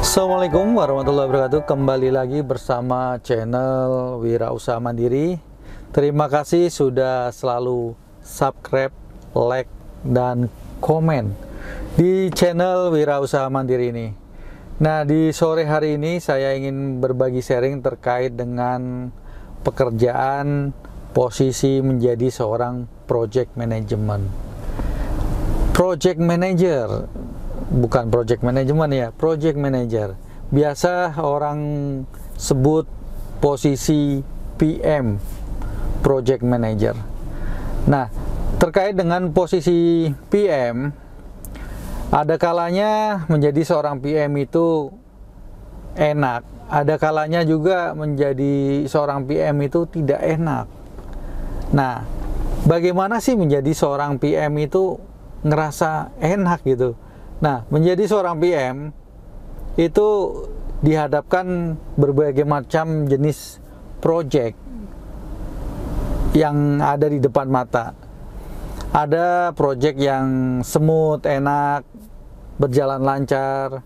Assalamualaikum warahmatullahi wabarakatuh. Kembali lagi bersama channel Wirausaha Mandiri. Terima kasih sudah selalu subscribe, like, dan komen di channel Wirausaha Mandiri ini. Nah, di sore hari ini saya ingin berbagi sharing terkait dengan pekerjaan posisi menjadi seorang project management. Project manager, bukan project management ya, project manager. Biasa orang sebut posisi PM, project manager. Nah, terkait dengan posisi PM, ada kalanya menjadi seorang PM itu enak, ada kalanya juga menjadi seorang PM itu tidak enak. Nah, bagaimana sih menjadi seorang PM itu ngerasa enak gitu? Nah, menjadi seorang PM itu dihadapkan berbagai macam jenis project yang ada di depan mata. Ada project yang smooth, enak, berjalan lancar,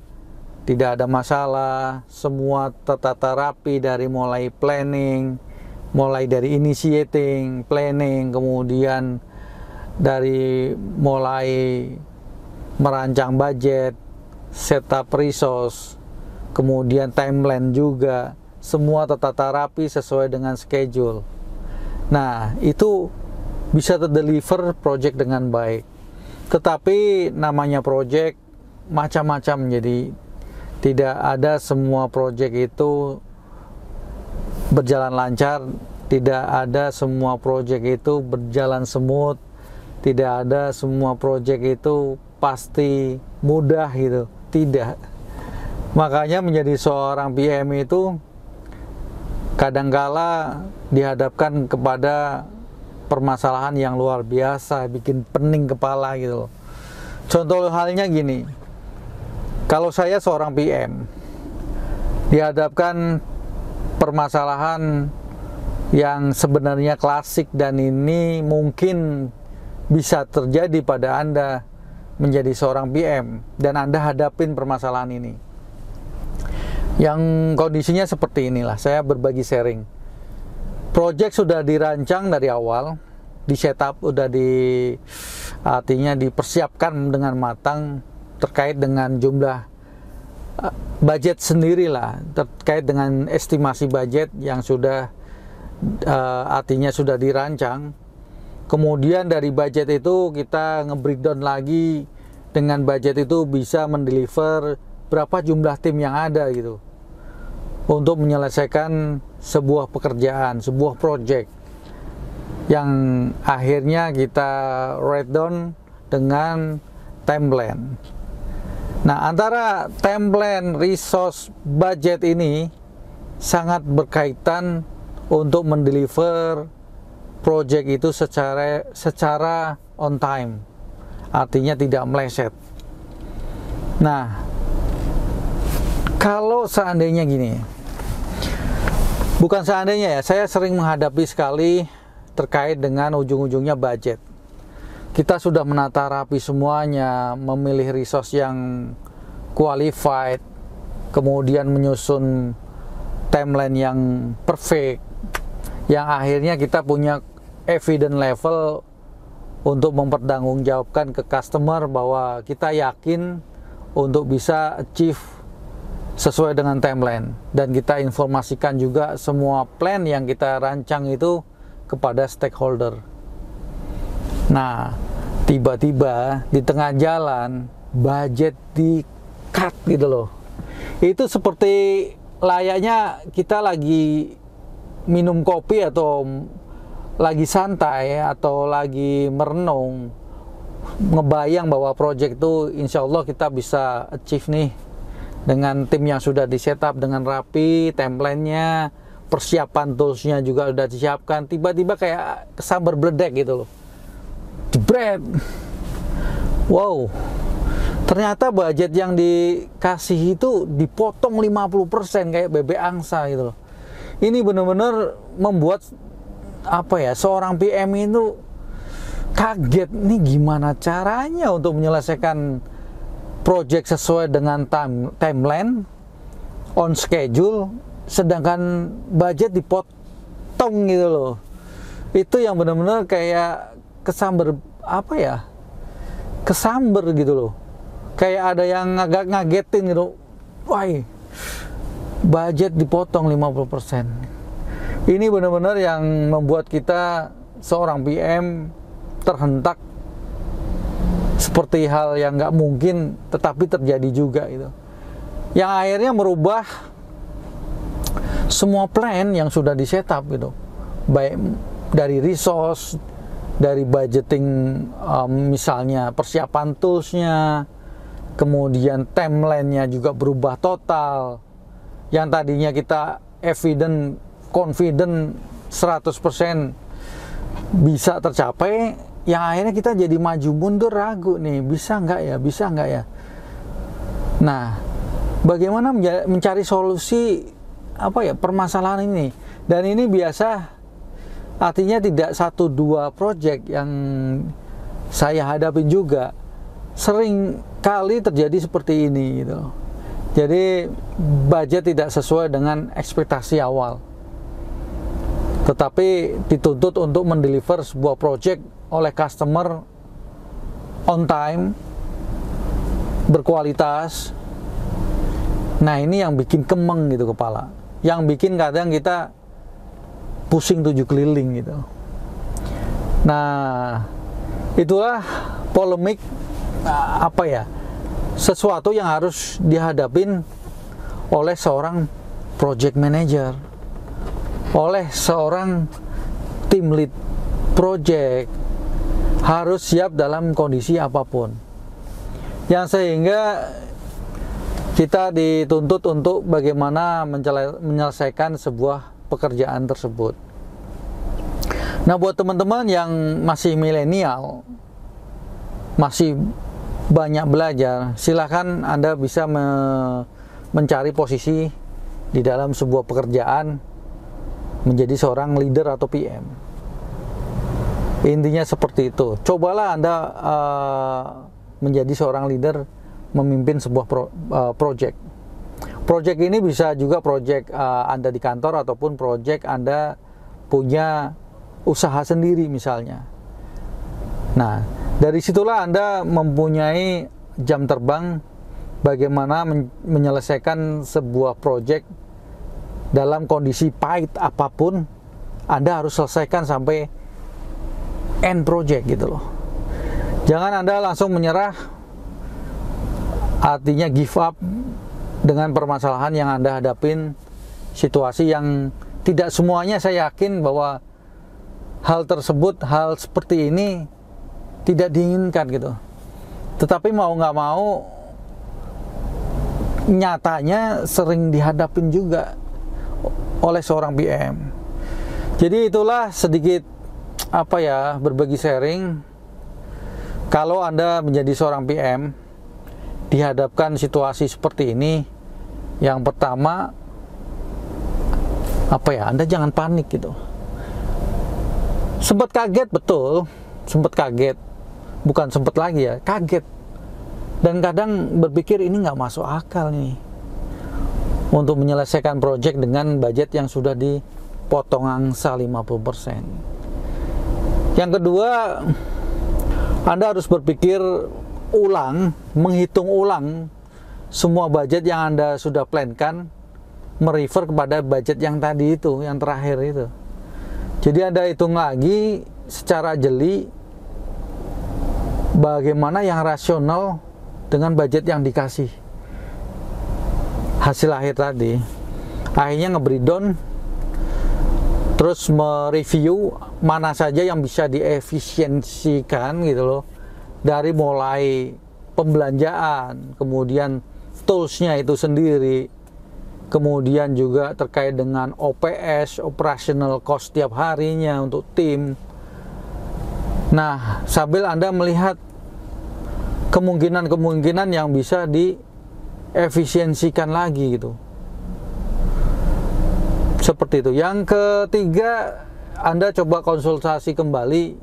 tidak ada masalah, semua tertata rapi dari mulai planning, mulai dari initiating, planning, kemudian dari mulai merancang budget, setup resource, kemudian timeline juga, semua tertata rapi sesuai dengan schedule. Nah, itu bisa terdeliver project dengan baik. Tetapi namanya project macam-macam, jadi tidak ada semua project itu berjalan lancar, tidak ada semua project itu berjalan smooth, tidak ada semua project itu pasti mudah gitu, tidak. Makanya menjadi seorang PM itu kadangkala dihadapkan kepada permasalahan yang luar biasa, bikin pening kepala gitu. Contoh halnya gini, kalau saya seorang PM dihadapkan permasalahan yang sebenarnya klasik dan ini mungkin bisa terjadi pada Anda menjadi seorang PM dan Anda hadapin permasalahan ini. Yang kondisinya seperti inilah, saya berbagi sharing. Project sudah dirancang dari awal, di setup, artinya dipersiapkan dengan matang terkait dengan jumlah budget sendirilah, terkait dengan estimasi budget yang sudah artinya sudah dirancang. Kemudian dari budget itu kita nge-breakdown lagi, dengan budget itu bisa mendeliver berapa jumlah tim yang ada gitu untuk menyelesaikan sebuah pekerjaan, sebuah project yang akhirnya kita write down dengan timeline. Nah, antara timeline, resource, budget ini sangat berkaitan untuk mendeliver project itu secara on time, artinya tidak meleset. Nah, kalau seandainya gini, bukan seandainya ya, saya sering menghadapi sekali terkait dengan ujung-ujungnya budget. Kita sudah menata rapi semuanya, memilih resource yang qualified, kemudian menyusun timeline yang perfect, yang akhirnya kita punya evidence level untuk mempertanggungjawabkan ke customer bahwa kita yakin untuk bisa achieve sesuai dengan timeline, dan kita informasikan juga semua plan yang kita rancang itu kepada stakeholder. Nah, tiba-tiba di tengah jalan budget di cut gitu loh. Itu seperti layaknya kita lagi minum kopi atau lagi santai atau lagi merenung, ngebayang bahwa project itu insya Allah kita bisa achieve nih dengan tim yang sudah di setup dengan rapi, timelinenya, persiapan toolsnya juga sudah disiapkan. Tiba-tiba kayak kesambar bledek gitu loh, jebret, wow, ternyata budget yang dikasih itu dipotong 50% kayak bebek angsa gitu loh. Ini benar-benar membuat seorang PM itu kaget, nih gimana caranya untuk menyelesaikan project sesuai dengan timeline on schedule, sedangkan budget dipotong gitu loh. Itu yang benar-benar kayak kesamber, apa ya, kesamber gitu loh. Kayak ada yang agak ngagetin gitu. Wah, budget dipotong 50%. Ini benar-benar yang membuat kita seorang PM terhentak, seperti hal yang nggak mungkin tetapi terjadi juga itu, yang akhirnya merubah semua plan yang sudah di setup gitu, baik dari resource, dari budgeting, misalnya persiapan toolsnya, kemudian timeline-nya juga berubah total. Yang tadinya kita confident 100% bisa tercapai, yang akhirnya kita jadi maju mundur, ragu nih, bisa nggak ya. Nah, bagaimana mencari solusi permasalahan ini? Dan ini biasa, artinya tidak 1-2 project yang saya hadapi juga, sering kali terjadi seperti ini gitu. Jadi budget tidak sesuai dengan ekspektasi awal, tetapi dituntut untuk mendeliver sebuah project oleh customer on time, berkualitas. Nah, ini yang bikin kemeng gitu kepala, yang bikin kadang kita pusing 7 keliling gitu. Nah, itulah polemik, sesuatu yang harus dihadapin oleh seorang project manager, oleh seorang tim lead project, harus siap dalam kondisi apapun, yang sehingga kita dituntut untuk bagaimana menyelesaikan sebuah pekerjaan tersebut. Nah, buat teman-teman yang masih milenial, masih banyak belajar, silakan Anda bisa mencari posisi di dalam sebuah pekerjaan menjadi seorang leader atau PM. Intinya seperti itu. Cobalah Anda menjadi seorang leader, memimpin sebuah project. Project ini bisa juga project Anda di kantor, ataupun project Anda punya usaha sendiri misalnya. Nah, dari situlah Anda mempunyai jam terbang bagaimana menyelesaikan sebuah project dalam kondisi pahit apapun. Anda harus selesaikan sampai end project gitu loh. Jangan Anda langsung menyerah, artinya give up dengan permasalahan yang Anda hadapin, situasi yang tidak semuanya saya yakin bahwa hal tersebut, hal seperti ini tidak diinginkan gitu. Tetapi mau nggak mau, nyatanya sering dihadapin juga oleh seorang PM. Jadi itulah sedikit berbagi sharing. Kalau Anda menjadi seorang PM, dihadapkan situasi seperti ini, yang pertama Anda jangan panik gitu. Sempat kaget, betul, sempat kaget, bukan sempat lagi ya, kaget. Dan kadang berpikir ini nggak masuk akal nih untuk menyelesaikan project dengan budget yang sudah dipotong angsa 50%. Yang kedua, Anda harus berpikir ulang, menghitung ulang semua budget yang Anda sudah plankan, merefer kepada budget yang tadi itu, yang terakhir itu. Jadi Anda hitung lagi secara jeli bagaimana yang rasional dengan budget yang dikasih. Hasil akhir tadi, akhirnya nge-breakdown, terus mereview mana saja yang bisa diefisiensikan gitu loh, dari mulai pembelanjaan, kemudian toolsnya itu sendiri, kemudian juga terkait dengan OPS, operational cost tiap harinya untuk tim. Nah, sambil Anda melihat kemungkinan-kemungkinan yang bisa diefisiensikan lagi gitu. Seperti itu. Yang ketiga, Anda coba konsultasi kembali,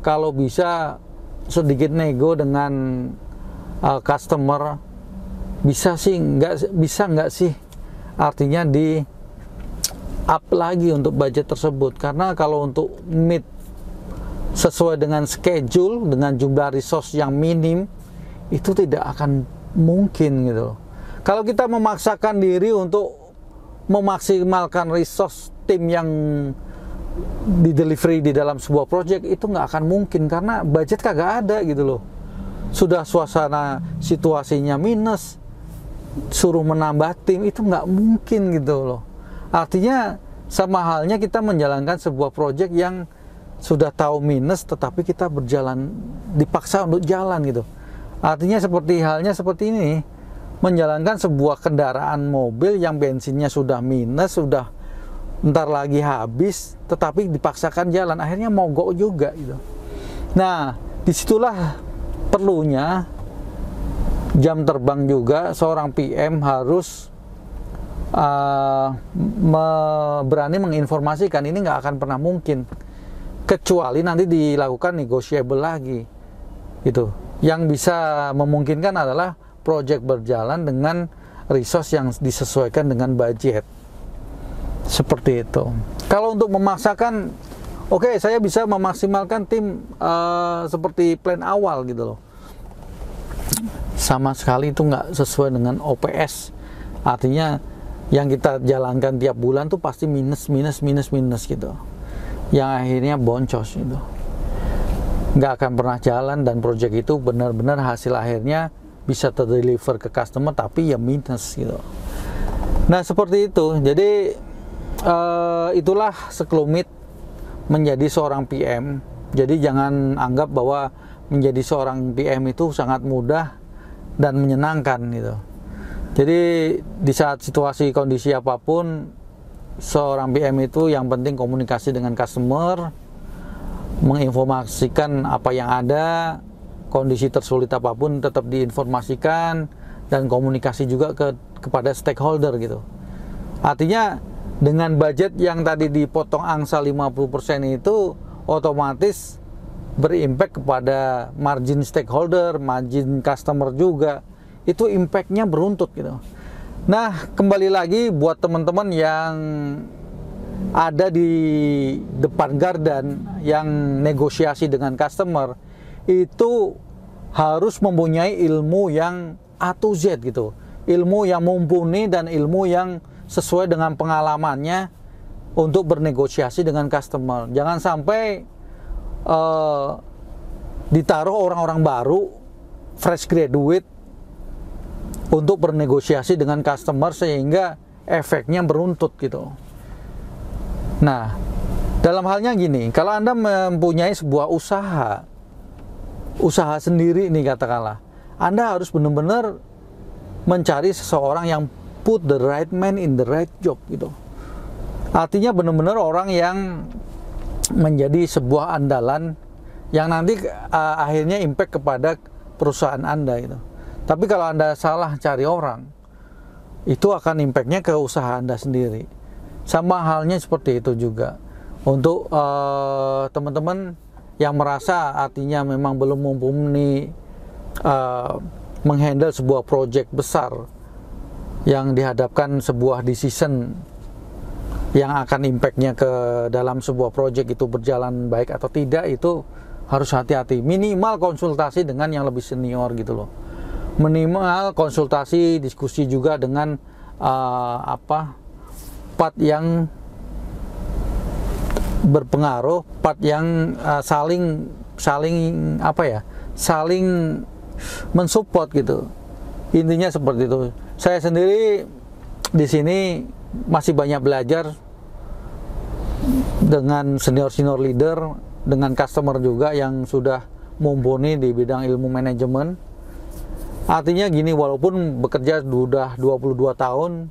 kalau bisa sedikit nego dengan customer, bisa nggak sih artinya di up lagi untuk budget tersebut. Karena kalau untuk meet sesuai dengan schedule, dengan jumlah resource yang minim, itu tidak akan mungkin gitu. Kalau kita memaksakan diri untuk memaksimalkan resource tim yang di delivery di dalam sebuah project, itu nggak akan mungkin karena budget kagak ada gitu loh. Sudah suasana situasinya minus, suruh menambah tim, itu nggak mungkin gitu loh. Artinya sama halnya kita menjalankan sebuah project yang sudah tahu minus tetapi kita berjalan, dipaksa untuk jalan gitu. Artinya seperti ini, menjalankan sebuah kendaraan mobil yang bensinnya sudah minus, sudah ntar lagi habis, tetapi dipaksakan jalan, akhirnya mogok juga gitu. Nah, disitulah perlunya jam terbang juga. Seorang PM harus berani menginformasikan. Ini nggak akan pernah mungkin, kecuali nanti dilakukan negotiable lagi gitu. Yang bisa memungkinkan adalah project berjalan dengan resource yang disesuaikan dengan budget. Seperti itu. Kalau untuk memaksakan, oke, saya bisa memaksimalkan tim seperti plan awal gitu loh. Sama sekali itu nggak sesuai dengan OPS. Artinya yang kita jalankan tiap bulan tuh pasti minus gitu. Yang akhirnya boncos gitu. Nggak akan pernah jalan, dan project itu benar-benar hasil akhirnya bisa terdeliver ke customer tapi ya minus gitu. Nah, seperti itu. Jadi itulah sekelumit menjadi seorang PM. Jadi jangan anggap bahwa menjadi seorang PM itu sangat mudah dan menyenangkan gitu. Jadi di saat situasi kondisi apapun, seorang PM itu yang penting komunikasi dengan customer, menginformasikan apa yang ada, kondisi tersulit apapun tetap diinformasikan, dan komunikasi juga kepada stakeholder gitu. Artinya dengan budget yang tadi dipotong angsa 50% itu otomatis berimpact kepada margin stakeholder, margin customer juga. Itu impactnya beruntut gitu. Nah, kembali lagi buat teman-teman yang ada di depan gardan yang negosiasi dengan customer, itu harus mempunyai ilmu yang A to Z gitu, ilmu yang mumpuni dan ilmu yang sesuai dengan pengalamannya untuk bernegosiasi dengan customer. Jangan sampai ditaruh orang-orang baru, fresh graduate, untuk bernegosiasi dengan customer sehingga efeknya beruntut gitu. Nah, dalam halnya gini, kalau Anda mempunyai sebuah usaha sendiri nih katakanlah, Anda harus benar-benar mencari seseorang yang put the right man in the right job gitu. Artinya benar-benar orang yang menjadi sebuah andalan yang nanti akhirnya impact kepada perusahaan Anda gitu. Tapi kalau Anda salah cari orang, itu akan impactnya ke usaha Anda sendiri. Sama halnya seperti itu juga untuk teman-teman yang merasa artinya memang belum mumpuni menghandle sebuah project besar yang dihadapkan sebuah decision yang akan impactnya ke dalam sebuah project itu berjalan baik atau tidak, itu harus hati-hati. Minimal konsultasi dengan yang lebih senior gitu loh. Minimal konsultasi, diskusi juga dengan part yang berpengaruh, part yang saling mensupport gitu. Intinya seperti itu. Saya sendiri di sini masih banyak belajar dengan senior leader, dengan customer juga yang sudah mumpuni di bidang ilmu manajemen. Artinya gini, walaupun bekerja sudah 22 tahun,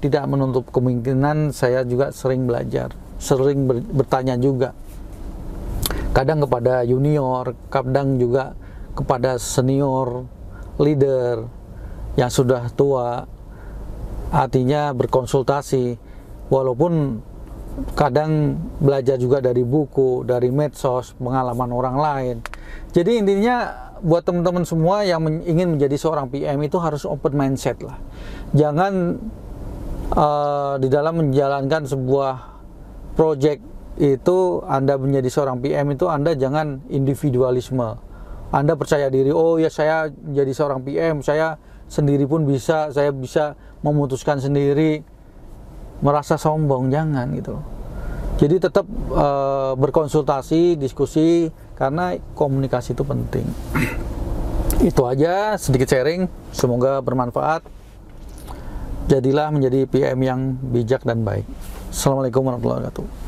tidak menutup kemungkinan saya juga sering belajar, sering bertanya juga. Kadang kepada junior, kadang juga kepada senior leader yang sudah tua. Artinya berkonsultasi, walaupun kadang belajar juga dari buku, dari medsos, pengalaman orang lain. Jadi intinya buat teman-teman semua yang ingin menjadi seorang PM itu harus open mindset lah. Jangan Di dalam menjalankan sebuah project itu, Anda menjadi seorang PM itu Anda jangan individualisme. Anda percaya diri, oh ya saya jadi seorang PM, saya sendiri pun bisa, saya bisa memutuskan sendiri, merasa sombong, jangan gitu. Jadi tetap berkonsultasi, diskusi, karena komunikasi itu penting. Itu aja sedikit sharing, semoga bermanfaat. Jadilah menjadi PM yang bijak dan baik. Assalamualaikum warahmatullahi wabarakatuh.